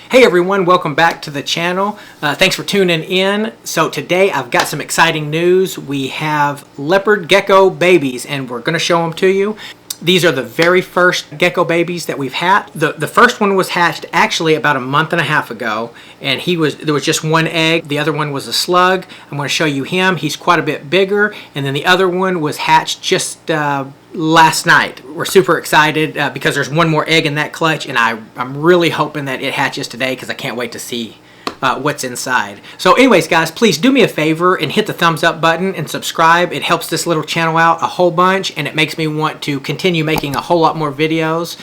Hey everyone, welcome back to the channel. Thanks for tuning in. So today I've got some exciting news. We have leopard gecko babies and we're going to show them to you. These are the very first gecko babies that we've hatched. The first one was hatched actually about a month and a half ago, and there was just one egg. The other one was a slug. I'm going to show you him. He's quite a bit bigger, and then the other one was hatched just last night. We're super excited because there's one more egg in that clutch, and I'm really hoping that it hatches today because I can't wait to see what's inside. So anyways guys, please do me a favor and hit the thumbs up button and subscribe. It helps this little channel out a whole bunch, and it makes me want to continue making a whole lot more videos,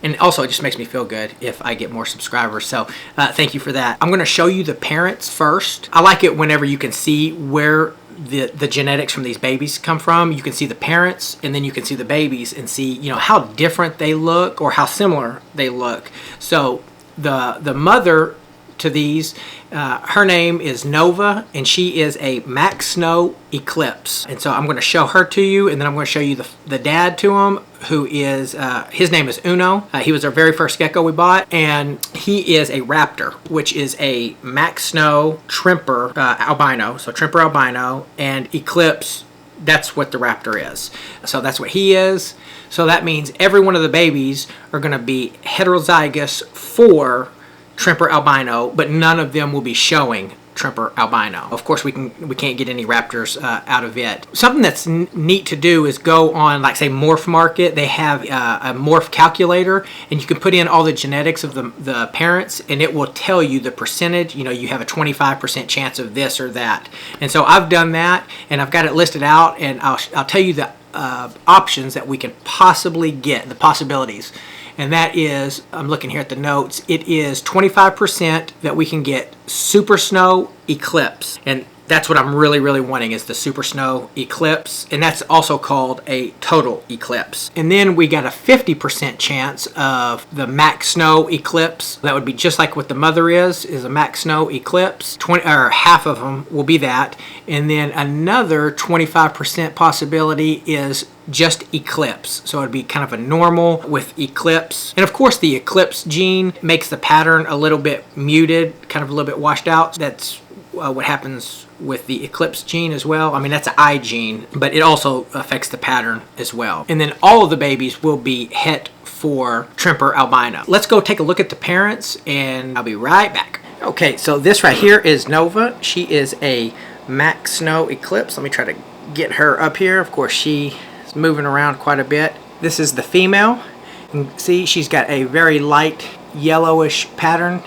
and also it just makes me feel good if I get more subscribers. So thank you for that. I'm going to show you the parents first. I like it whenever you can see where the genetics from these babies come from. You can see the parents and then you can see the babies and see how different they look or how similar they look. So the mother to these, her name is Nova, and she is a Max Snow Eclipse. And so I'm going to show her to you, and then I'm going to show you the dad to him, who is, his name is Uno. He was our very first gecko we bought, and he is a raptor, which is a Max Snow Trimper albino. So Trimper albino and Eclipse, that's what the raptor is. So that's what he is. So that means every one of the babies are going to be heterozygous for Trimper albino, but none of them will be showing Trimper albino. Of course, we can't get any raptors out of it. Something that's neat to do is go on, like say, Morph Market. They have a morph calculator, and you can put in all the genetics of the parents, and it will tell you the percentage. You have a 25% chance of this or that. And so I've done that, and I've got it listed out, and I'll tell you the options that we can possibly get, the possibilities. And that is, I'm looking here at the notes, it is 25% that we can get Super Snow Eclipse. And that's what I'm really wanting, is the Super Snow Eclipse. And that's also called a total eclipse. And then we got a 50% chance of the Max Snow Eclipse. That would be just like what the mother is a Max Snow Eclipse. Half of them will be that. And then another 25% possibility is just Eclipse. So it'd be kind of a normal with Eclipse. And of course the Eclipse gene makes the pattern a little bit muted, kind of a little bit washed out. That's what happens with the Eclipse gene as well. I mean, that's an I gene, but it also affects the pattern as well. And then all of the babies will be het for Trimper albino. Let's go take a look at the parents, and I'll be right back. Okay, so this right here is Nova. She is a Max Snow Eclipse. Let me try to get her up here. Of course, she is moving around quite a bit. This is the female. You can see she's got a very light yellowish pattern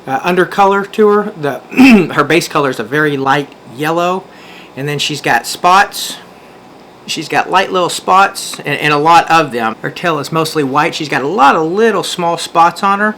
undercolor to her. Her base color is a very light yellow, and then she's got spots. She's got light little spots, and a lot of them. Her tail is mostly white. She's got a lot of little small spots on her,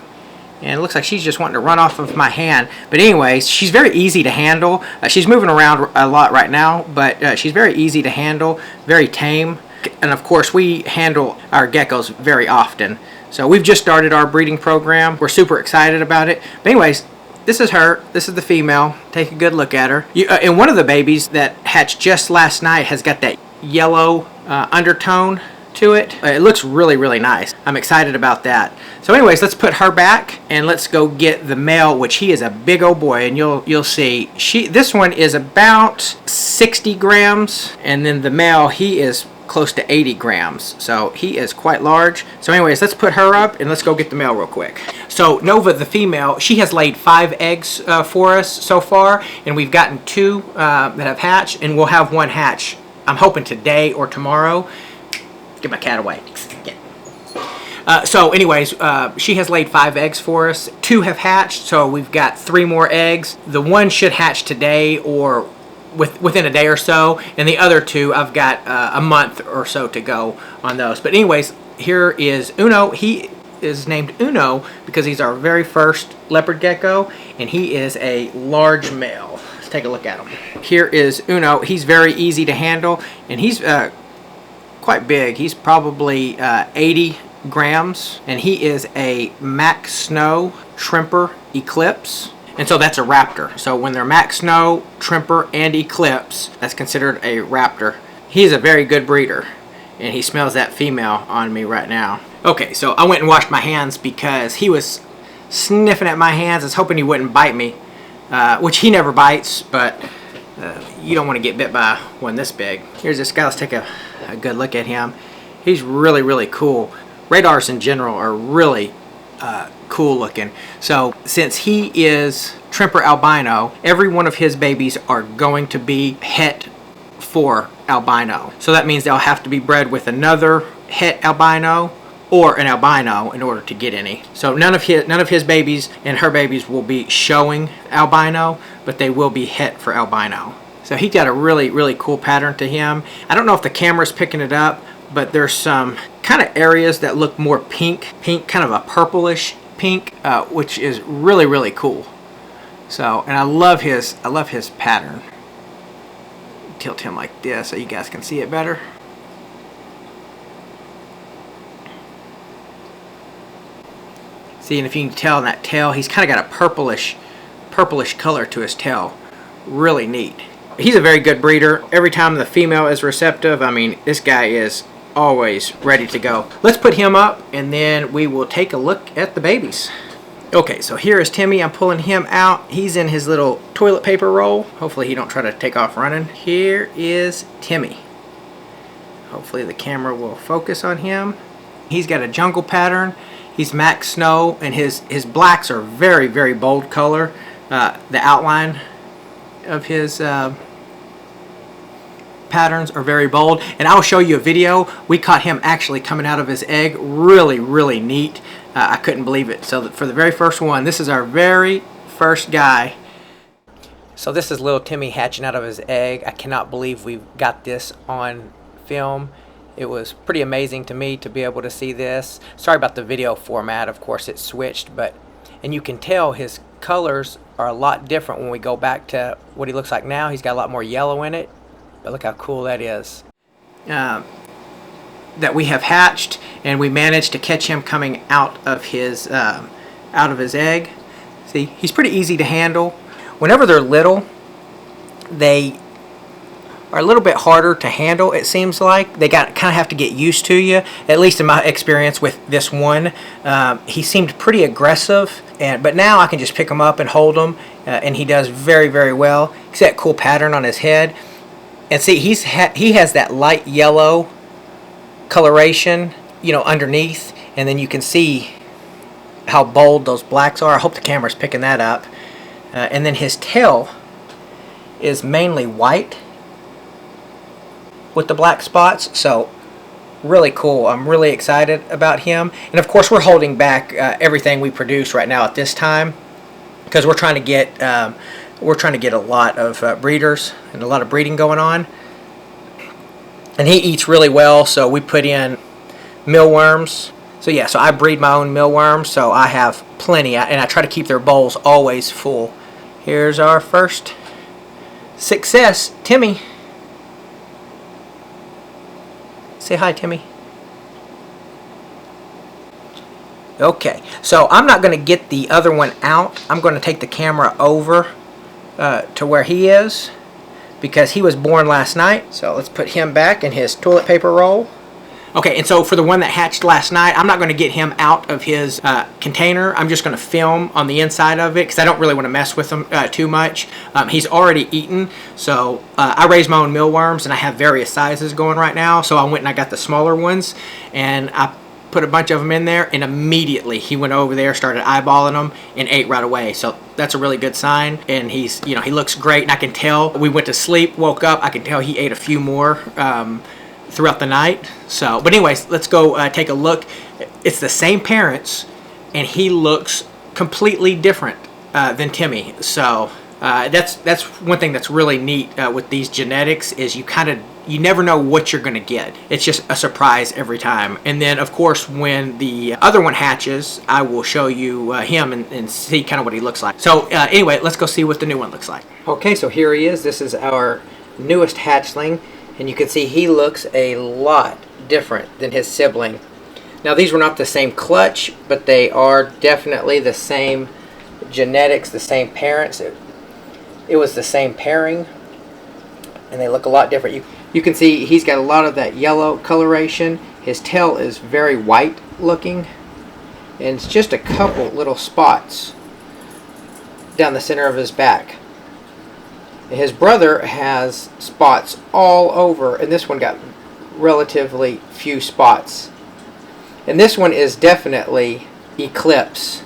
and it looks like she's just wanting to run off of my hand. But anyways, she's very easy to handle. She's moving around a lot right now, but she's very easy to handle, very tame. And of course, we handle our geckos very often. So we've just started our breeding program. We're super excited about it. But anyways, this is her. This is the female. Take a good look at her. And one of the babies that hatched just last night has got that yellow undertone to it. It looks really nice. I'm excited about that. So anyways, let's put her back and let's go get the male, which he is a big old boy, and you'll see. This one is about 60 grams, and then the male, he is close to 80 grams, so he is quite large. So anyways, let's put her up and let's go get the male real quick. So Nova, the female, she has laid 5 eggs for us so far, and we've gotten 2 that have hatched, and we'll have 1 hatch, I'm hoping today or tomorrow. Get my cat away. So anyways, she has laid 5 eggs for us. 2 have hatched, so we've got 3 more eggs. The one should hatch today or within a day or so, and the other 2 I've got a month or so to go on those. But anyways, here is Uno. He is named Uno because he's our very first leopard gecko, and he is a large male. Let's take a look at him. Here is Uno. He's very easy to handle, and he's quite big. He's probably 80 grams, and he is a Max Snow Trimper Eclipse. And so that's a raptor. So when they're Max Snow, Trimper, and Eclipse, that's considered a raptor. He's a very good breeder, and he smells that female on me right now. Okay, so I went and washed my hands because he was sniffing at my hands. I was hoping he wouldn't bite me, which he never bites, but you don't want to get bit by one this big. Here's this guy. Let's take a good look at him. He's really, really cool. Radars in general are really cool looking. So since he is Tremper albino, every one of his babies are going to be het for albino. So that means they'll have to be bred with another het albino or an albino in order to get any. So none of his babies and her babies will be showing albino, but they will be het for albino. So he got a really, really cool pattern to him. I don't know if the camera's picking it up, but there's some kind of areas that look more pink, kind of a purplish pink, which is really, really cool. So, and I love his pattern. Tilt him like this so you guys can see it better. See, and if you can tell in that tail, he's kind of got a purplish color to his tail. Really neat. He's a very good breeder. Every time the female is receptive, I mean, this guy is always ready to go. Let's put him up and then we will take a look at the babies. Okay, so here is Timmy. I'm pulling him out. He's in his little toilet paper roll. Hopefully he don't try to take off running. Here is Timmy. Hopefully the camera will focus on him. He's got a jungle pattern. He's Max Snow, and his blacks are very, very bold color. The outline of his patterns are very bold, and I'll show you a video. We caught him actually coming out of his egg. Really, really neat. I couldn't believe it. So for the very first one, this is our very first guy. So this is little Timmy hatching out of his egg. I cannot believe we got this on film. It was pretty amazing to me to be able to see this. Sorry about the video format, of course it switched, and you can tell his colors are a lot different when we go back to what he looks like now. He's got a lot more yellow in it, but look how cool that is. That we have hatched, and we managed to catch him coming out of his egg. See, he's pretty easy to handle. Whenever they're little, they are a little bit harder to handle, it seems like. They kind of have to get used to you, at least in my experience with this one. He seemed pretty aggressive, but now I can just pick him up and hold him, and he does very, very well. He's got a cool pattern on his head. And see, he has that light yellow coloration, you know, underneath, and then you can see how bold those blacks are. I hope the camera's picking that up. And then his tail is mainly white with the black spots, so really cool. I'm really excited about him, and of course we're holding back everything we produce right now at this time because we're trying to get a lot of breeders and a lot of breeding going on. And he eats really well, so we put in mealworms. So yeah, so I breed my own mealworms, so I have plenty, and I try to keep their bowls always full. Here's our first success, Timmy. Say hi, Timmy. Okay, so I'm not going to get the other one out. I'm going to take the camera over to where he is because he was born last night. So let's put him back in his toilet paper roll. Okay, and so for the one that hatched last night, I'm not going to get him out of his container. I'm just going to film on the inside of it because I don't really want to mess with him too much. He's already eaten, so I raise my own mealworms, and I have various sizes going right now. So I went and I got the smaller ones, and I put a bunch of them in there, and immediately he went over there, started eyeballing them, and ate right away. So that's a really good sign, and he's, you know, he looks great, and I can tell. We went to sleep, woke up, I can tell he ate a few more throughout the night. So, but anyways, let's go take a look. It's the same parents, and he looks completely different than Timmy. So that's one thing that's really neat with these genetics is you never know what you're going to get. It's just a surprise every time. And then of course when the other one hatches, I will show you him and see kind of what he looks like. So anyway, let's go see what the new one looks like. Okay, so here he is. This is our newest hatchling, and you can see he looks a lot different than his sibling. Now these were not the same clutch, but they are definitely the same genetics, the same parents. It was the same pairing, and they look a lot different. You can see he's got a lot of that yellow coloration. His tail is very white looking, and it's just a couple little spots down the center of his back. His brother has spots all over, and this one got relatively few spots. And this one is definitely eclipse.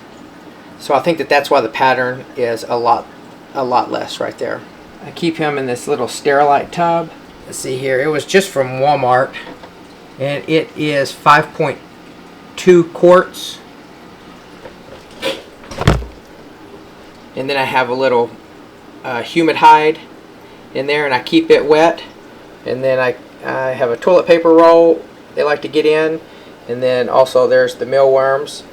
So I think that that's why the pattern is a lot less right there. I keep him in this little Sterilite tub. Let's see here. It was just from Walmart, and it is 5.2 quarts. And then I have a little humid hide in there, and I keep it wet. And then I have a toilet paper roll they like to get in, and then also there's the mealworms.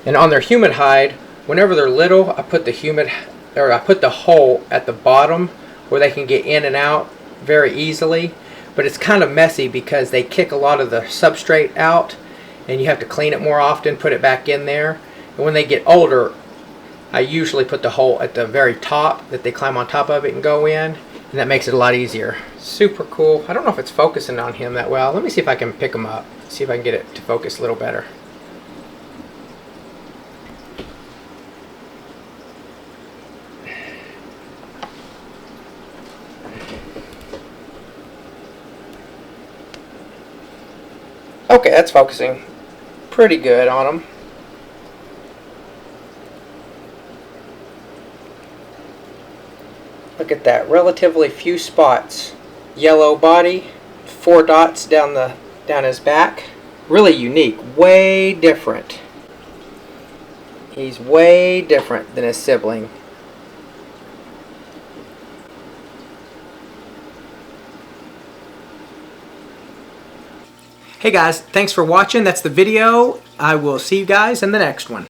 And on their humid hide, whenever they're little, I put the hole at the bottom where they can get in and out very easily. But it's kind of messy because they kick a lot of the substrate out, and you have to clean it more often, put it back in there. And when they get older, I usually put the hole at the very top that they climb on top of it and go in, and that makes it a lot easier. Super cool. I don't know if it's focusing on him that well. Let me see if I can pick him up, see if I can get it to focus a little better. Okay, that's focusing pretty good on him. Look at that, relatively few spots. Yellow body, 4 dots down his back. Really unique, way different. He's way different than his sibling. Hey guys, thanks for watching. That's the video. I will see you guys in the next one.